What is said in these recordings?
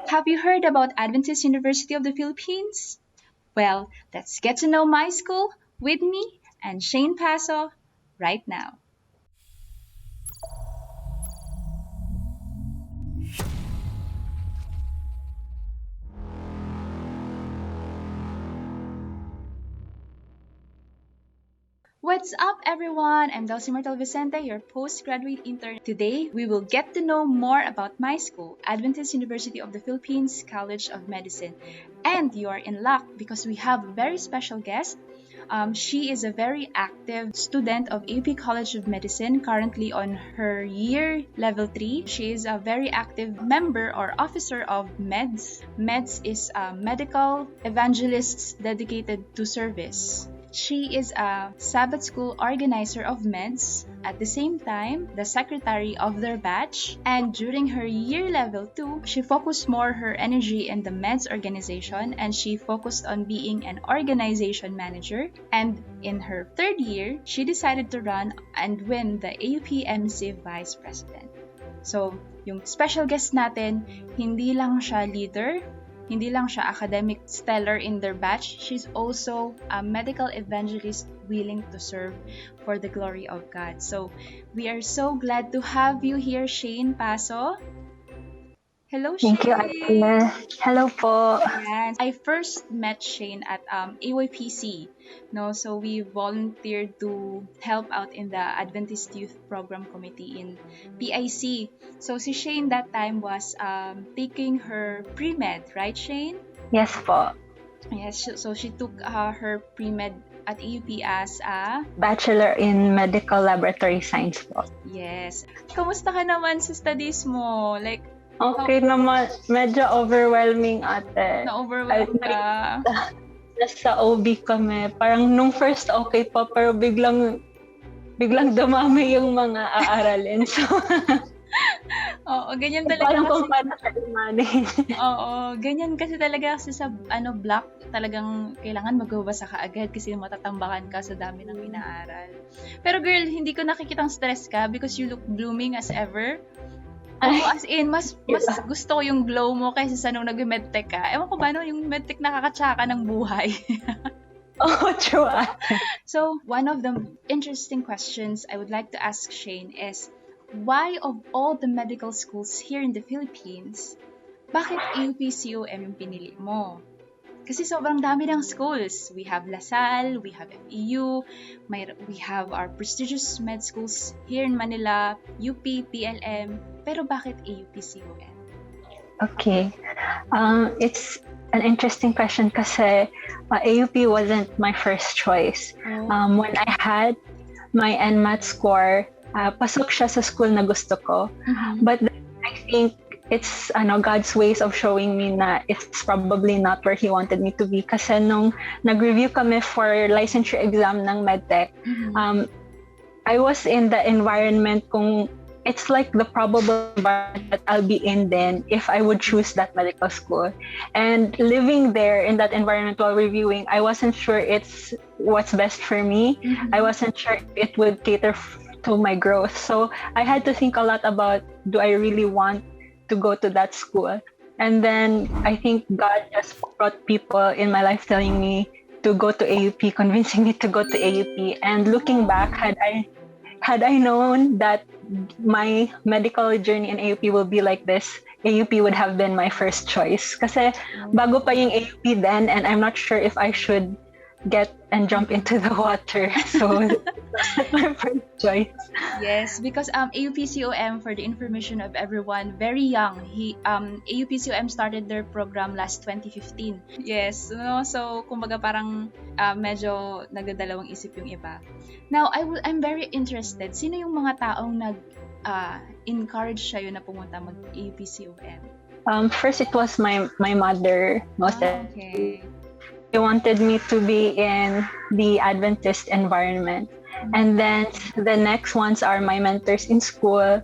Have you heard about Adventist University of the Philippines? Well, let's get to know my school with me and Shanygne Paso right now. What's up, everyone? I'm Dulcie Martel Vicente, your postgraduate intern. Today, we will get to know more about my school, Adventist University of the Philippines College of Medicine. And you are in luck because we have a very special guest. She is a very active student of AUP College of Medicine, currently on her year level 3. She is a very active member or officer of MEDS. MEDS is a medical evangelists dedicated to service. She is a Sabbath school organizer of MEDS, at the same time, the secretary of their batch, and during her year level 2, she focused more her energy in the MEDS organization and she focused on being an organization manager. And in her third year, she decided to run and win the AUP MSC Vice President. So, yung special guest natin, hindi lang siya leader, hindi lang siya academic stellar in their batch, she's also a medical evangelist willing to serve for the glory of God. So, we are so glad to have you here, Shanygne Paso. Hello, Shanygne. Thank you, Ate. Hello po. Yes. I first met Shanygne at AYPC. No, so we volunteered to help out in the Adventist Youth Program Committee in PIC. So si Shanygne that time was taking her pre-med, right, Shanygne? Yes po. Yes, so she took her pre-med at AUP as a Bachelor in Medical Laboratory Science po. Yes. Kamusta ka naman sa studies mo? Like, okay naman. Medyo overwhelming, Ate. na-overwhelmed ka? Nasa OB kami. Parang nung first okay pa, pero biglang dumami yung mga aaralin. So, Oo, ganyan talaga alam kasi. kung paano siya i-manage. Oo, ganyan kasi talaga kasi sa block, talagang kailangan magbabasa ka agad kasi matatambakan ka sa dami ng inaaral. Pero girl, hindi ko nakikitang stress ka because you look blooming as ever. Oo, as in, mas gusto ko yung glow mo kaysa sa nung nag-medtech ka. Ewan ko ba, no, yung medtech nakakatsaka ng buhay. Oh, true. So, one of the interesting questions I would like to ask Shanygne is, why of all the medical schools here in the Philippines, bakit AUP COM yung pinili mo? Kasi sobrang dami ng schools. We have LaSalle, we have FEU, we have our prestigious med schools here in Manila, UP, PLM. Pero bakit AUP COM? Okay. It's an interesting question kasi AUP wasn't my first choice. When I had my NMAT score, pasok siya sa school na gusto ko. Mm-hmm. But then I think it's God's ways of showing me na it's probably not where He wanted me to be. Kasi nung nag-review kami for licensure exam ng medtech, I was in the environment kung it's like the probable environment that I'll be in then if I would choose that medical school. And living there in that environment while reviewing, I wasn't sure it's what's best for me. Mm-hmm. I wasn't sure it would cater to my growth. So I had to think a lot about, do I really want to go to that school? And then I think God just brought people in my life telling me to go to AUP, convincing me to go to AUP. And looking back, had I known that my medical journey in AUP will be like this, AUP would have been my first choice. Kasi bago pa yung AUP then, and I'm not sure if I should get and jump into the water. So that's my first choice. Yes, because AUP COM, for the information of everyone, very young. AUP COM started their program last 2015. Yes, no? So kumbaga parang medyo nagdadalawang isip yung iba. Now, I'm very interested. Sino yung mga taong encourage sa'yo na pumunta mag-AUP COM? First, it was my mother. Okay. They wanted me to be in the Adventist environment. And then the next ones are my mentors in school.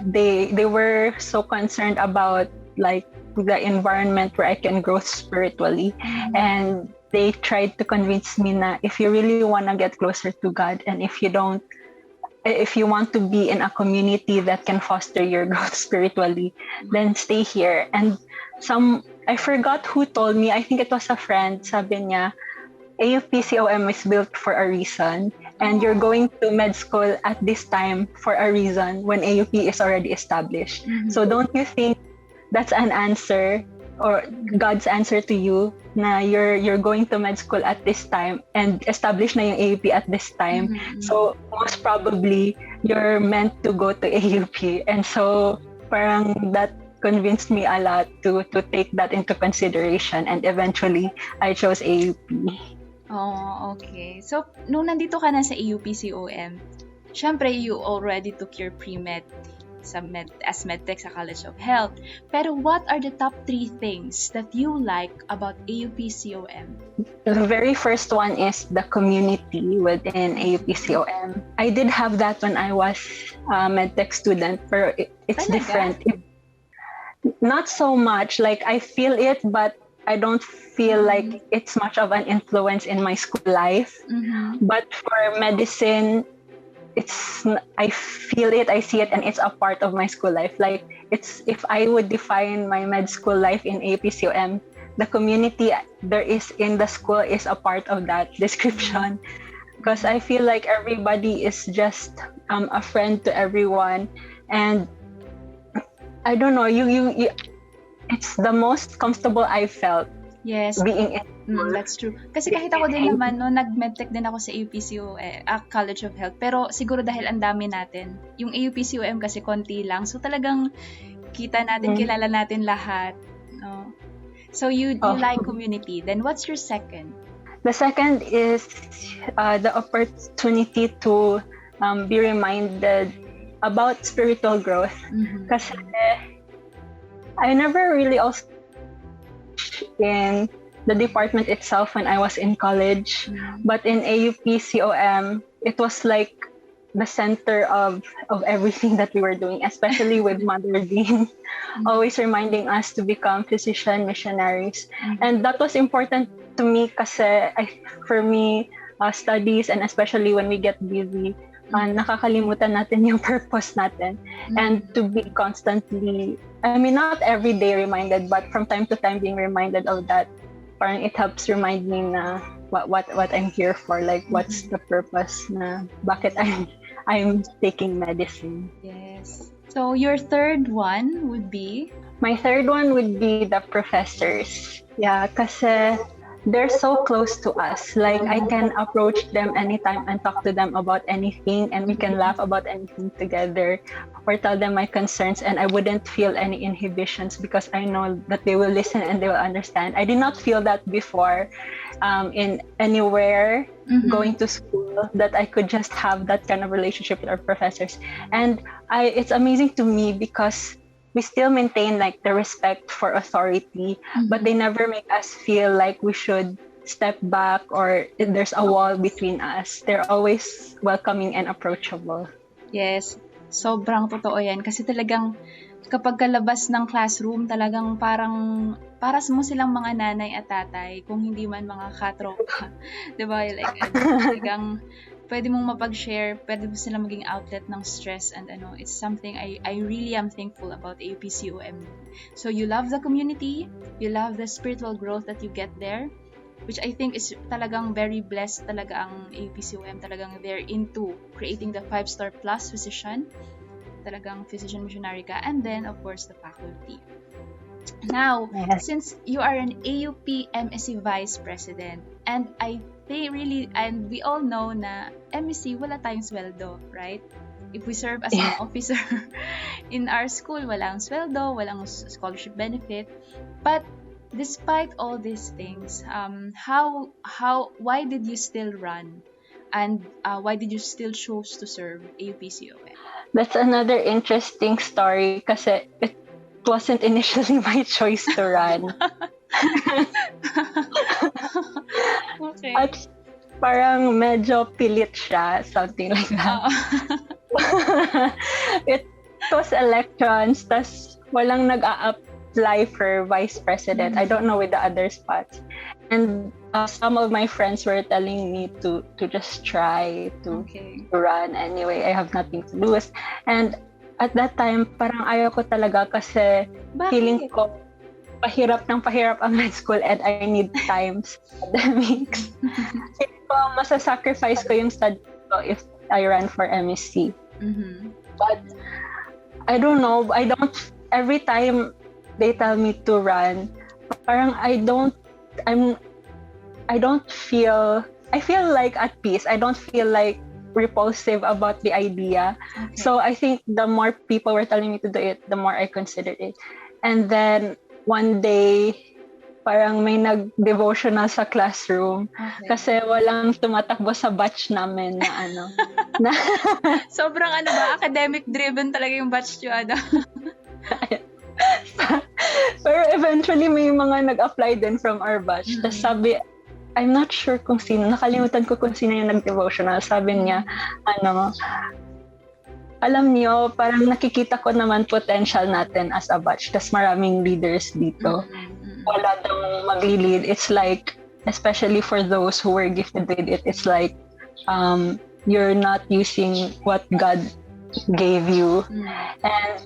They were so concerned about like the environment where I can grow spiritually. And they tried to convince me na if you really want to get closer to God and if you want to be in a community that can foster your growth spiritually, then stay here. And I forgot who told me, I think it was a friend, sabi niya, AUP COM is built for a reason, and you're going to med school at this time for a reason when AUP is already established. So don't you think that's an answer or God's answer to you na you're going to med school at this time and established na yung AUP at this time. So most probably you're meant to go to AUP, and so parang that convinced me a lot to take that into consideration, and eventually I chose AUP. Oh, okay. So, nung nandito ka na sa AUP COM, syempre you already took your pre-med as medtech sa College of Health. Pero what are the top 3 things that you like about AUP COM? The very first one is the community within AUP COM. I did have that when I was a medtech student, pero it's Talaga? different. Not so much. Like, I feel it, but I don't feel like it's much of an influence in my school life. But for medicine, I feel it, I see it, and it's a part of my school life. Like, if I would define my med school life in APCOM, the community there is in the school is a part of that description. Because I feel like everybody is just a friend to everyone, and I don't know, you it's the most comfortable I felt. Yes. Being in that's true. Kasi kahit ako din naman, no, nag-medtech din ako sa AUPCO, College of Health. Pero siguro dahil ang dami natin, yung AUPCOM kasi konti lang. So talagang kita natin, kilala natin lahat. No? So you like community. Then what's your second? The second is the opportunity to be reminded about spiritual growth. Kasi I never really also in the department itself when I was in college, but in AUP COM, it was like the center of everything that we were doing, especially with Mother Dean, always reminding us to become physician missionaries. And that was important to me kasi for me, studies, and especially when we get busy, nakakalimutan natin yung purpose natin. And to be constantly, I mean, not every day reminded, but from time to time being reminded of that, parang it helps remind me na what I'm here for, like what's the purpose na bakit I'm taking medicine. Yes. So your third one would be? My third one would be the professors. Yeah, kasi they're so close to us. Like, I can approach them anytime and talk to them about anything, and we can laugh about anything together or tell them my concerns, and I wouldn't feel any inhibitions because I know that they will listen and they will understand. I did not feel that before in anywhere going to school, that I could just have that kind of relationship with our professors. And it's amazing to me because we still maintain like the respect for authority, but they never make us feel like we should step back or there's a wall between us. They're always welcoming and approachable. Yes, sobrang totoo yan. Kasi talagang kapag kalabas ng classroom, talagang parang para mo silang mga nanay at tatay, kung hindi man mga katropa. Diba? Like, talagang pwede mong mapag-share, pwede mo silang maging outlet ng stress, and it's something I really am thankful about AUPCOM. So you love the community, you love the spiritual growth that you get there, which I think is talagang very blessed talaga ang AUPCOM. Talagang they're into creating the 5-star plus physician. Talagang physician missionary ka. And then, of course, the faculty. Now, since you are an AUP MSC Vice President, and and we all know na MSC, wala tayong sweldo, right? If we serve as an officer in our school, walang sweldo, walang scholarship benefit. But despite all these things, why did you still run? And why did you still choose to serve AUPCOM? That's another interesting story kasi it wasn't initially my choice to run. Okay. At parang medyo pilit siya, something like that. It was elections, tas walang nag-a-apply for vice president. I don't know with the other spots. And some of my friends were telling me to just try to run anyway. I have nothing to lose. And at that time, parang ayaw ko talaga kasi feeling ko pahirap ng pahirap ang med school and I need time sa academics. Hindi ko masasacrifice ko yung study ko if I run for MSc. But I don't know, every time they tell me to run, parang I feel like at peace. I don't feel like repulsive about the idea. Okay. So I think the more people were telling me to do it, the more I considered it. And then one day, parang may nag-devotional sa classroom. Okay. Kasi walang tumatakbo sa batch namin na ano. Sobrang academic driven talaga yung batch nyo, Pero eventually may mga nag-apply din from our batch. Tapos sabi, I'm not sure kung sino, nakalimutan ko kung sino yung nag-devotional. Sabi niya, alam niyo, parang nakikita ko naman potential natin as a batch. Tapos maraming leaders dito. Wala daw mag-lead. It's like, especially for those who were gifted with it, it's like, you're not using what God gave you. And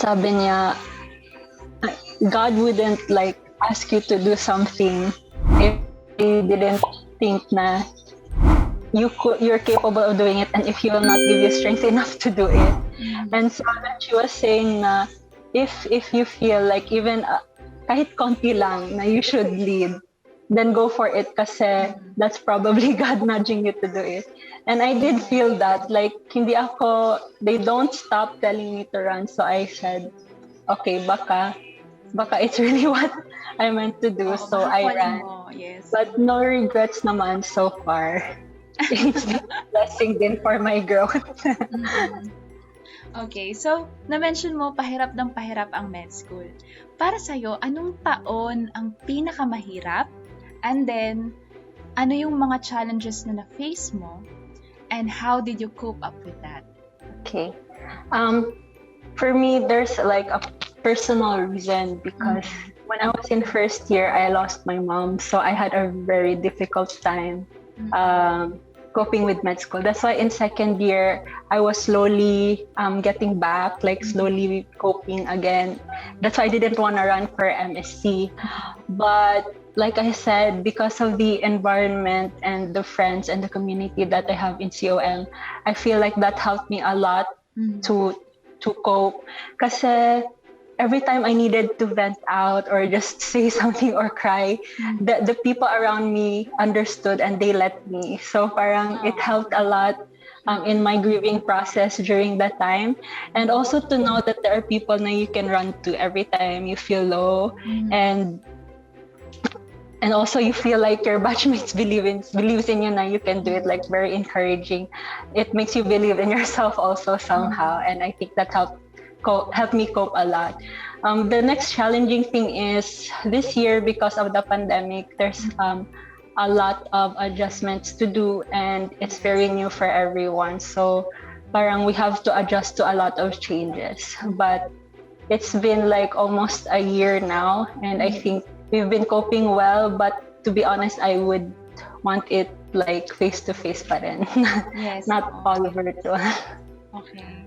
sabi niya, God wouldn't like ask you to do something if He didn't think na you're capable of doing it, and if He will not give you strength enough to do it. And so that she was saying na if you feel like even kahit konti lang na you should lead, then go for it kasi that's probably God nudging you to do it. And I did feel that, like, they don't stop telling me to run. So I said, okay, baka it's really what I meant to do. So I ran. Yes. But no regrets naman so far. It's been a blessing din for my growth. Okay, so na-mention mo pahirap ang med school. Para sa'yo, anong taon ang pinakamahirap? And then, ano yung mga challenges na na-face mo? And how did you cope up with that? Okay. For me, there's like a personal reason because when I was in first year, I lost my mom. So I had a very difficult time coping with med school. That's why in second year, I was slowly getting back, like slowly coping again. That's why I didn't want to run for MSc. But like I said, because of the environment and the friends and the community that I have in COM, I feel like that helped me a lot to cope. Kasi every time I needed to vent out or just say something or cry, the people around me understood and they let me. So parang it helped a lot in my grieving process during that time. And also to know that there are people na you can run to every time you feel low. And also you feel like your batchmates believes in you na you can do it, like very encouraging. It makes you believe in yourself also somehow. And I think that helped me cope a lot. The next challenging thing is this year, because of the pandemic, there's a lot of adjustments to do and it's very new for everyone. So parang we have to adjust to a lot of changes. But it's been like almost a year now and I think we've been coping well, but to be honest, I would want it like face-to-face pa rin. Yes. Not all virtual. Okay.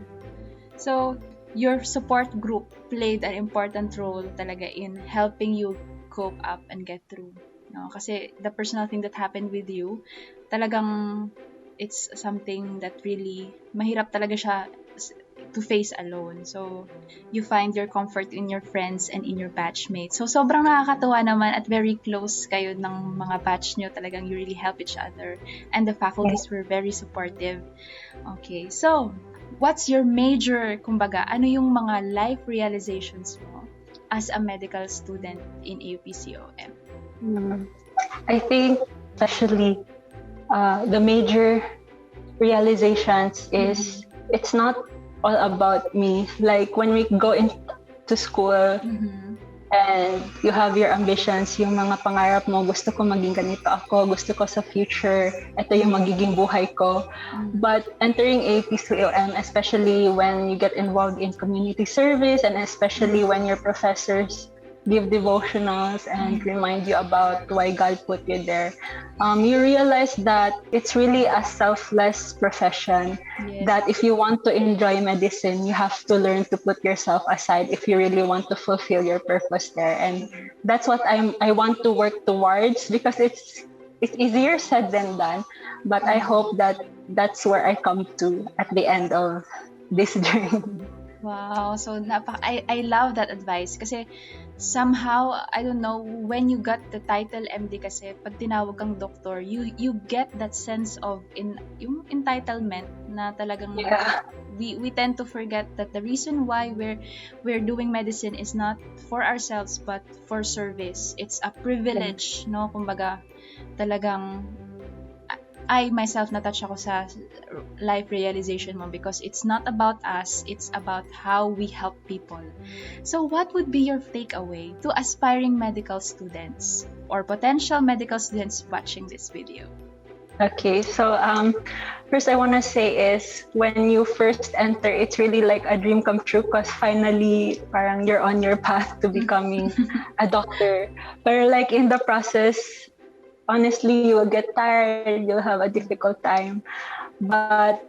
So, your support group played an important role talaga in helping you cope up and get through. No? Kasi the personal thing that happened with you, talagang it's something that really mahirap talaga siya to face alone. So, you find your comfort in your friends and in your batchmates. So, sobrang nakakatuwa naman at very close kayo ng mga batch nyo. Talagang you really help each other. And the faculties were very supportive. Okay, so, what's your major, kumbaga, ano yung mga life realizations mo as a medical student in AUP COM? I think especially the major realizations is it's not all about me. Like when we go into school and you have your ambitions, yung mga pangarap mo, gusto ko maging ganito ako, gusto ko sa future, ito yung magiging buhay ko. But entering AUP COM, especially when you get involved in community service and especially when your professors give devotionals and remind you about why God put you there, you realize that it's really a selfless profession. Yes. That if you want to enjoy medicine, you have to learn to put yourself aside if you really want to fulfill your purpose there. And that's what I want to work towards, because it's easier said than done. But I hope that that's where I come to at the end of this journey. Wow, so I love that advice kasi somehow, I don't know, when you got the title MD kasi, pag tinawag kang doctor, you get that sense of yung entitlement na talagang we tend to forget that the reason why we're doing medicine is not for ourselves but for service. It's a privilege, no? Kumbaga, talagang I myself na-touch ako sa life realization mo because it's not about us, it's about how we help people. So what would be your takeaway to aspiring medical students or potential medical students watching this video? Okay, so first I want to say is when you first enter, it's really like a dream come true because finally parang you're on your path to becoming a doctor. But like in the process, honestly, you will get tired, you'll have a difficult time. But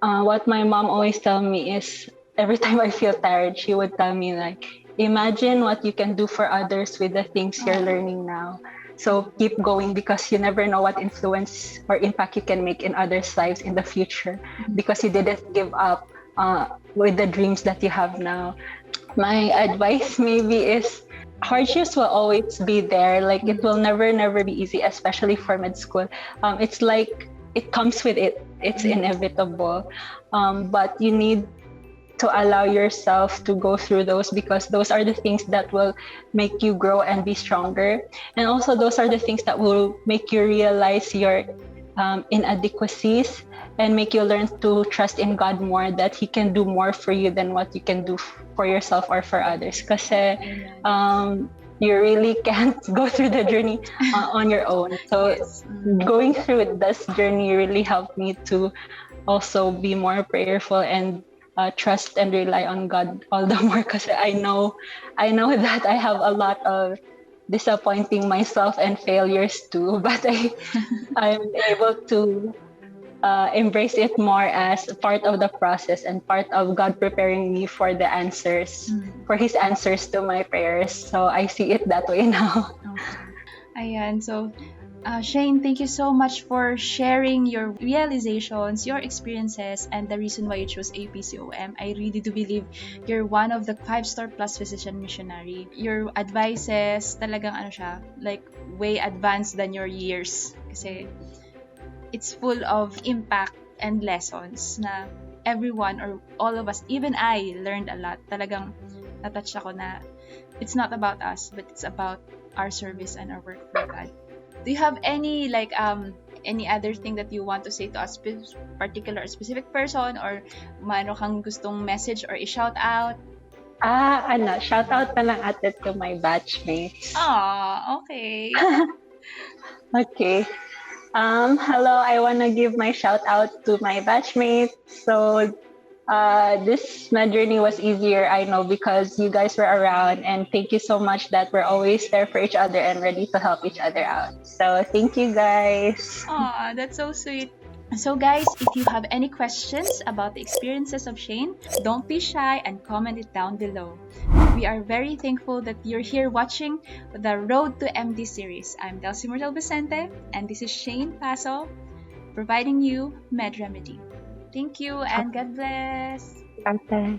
what my mom always tell me is every time I feel tired, she would tell me like, imagine what you can do for others with the things you're learning now. So keep going because you never know what influence or impact you can make in others' lives in the future because you didn't give up with the dreams that you have now. My advice maybe is hardships will always be there. Like it will never be easy, especially for med school. It's like it comes with it. It's inevitable. But you need to allow yourself to go through those because those are the things that will make you grow and be stronger. And also those are the things that will make you realize your inadequacies and make you learn to trust in God more, that He can do more for you than what you can do for yourself or for others. Kasi you really can't go through the journey on your own. So going through this journey really helped me to also be more prayerful and trust and rely on God all the more because I know that I have a lot of disappointing myself and failures too, but I'm able to embrace it more as part of the process and part of God preparing me for the answers, for His answers to my prayers. So I see it that way now. Ayan, so Shane, thank you so much for sharing your realizations, your experiences, and the reason why you chose AUP COM. I really do believe you're one of the 5-star plus physician missionary. Your advices, talagang like way advanced than your years. Kasi it's full of impact and lessons na everyone or all of us, even I, learned a lot. Talagang natouch ako na it's not about us, but it's about our service and our work for God. Do you have any any other thing that you want to say to a particular specific person or mano kang gustong message or i-shout out? Shout out na lang ate to my batchmates. Okay. Okay. Hello, I want to give my shout out to my batchmates. So this my journey was easier, I know, because you guys were around, and thank you so much that we're always there for each other and ready to help each other out. So thank you guys. That's so sweet. So guys, if you have any questions about the experiences of Shane, don't be shy and comment it down below. We are very thankful that you're here watching the Road to MD series. I'm Delcy Myrtle Vicente, and this is Shanygne Paso, providing you Med Remedy. Thank you and God bless. Okay.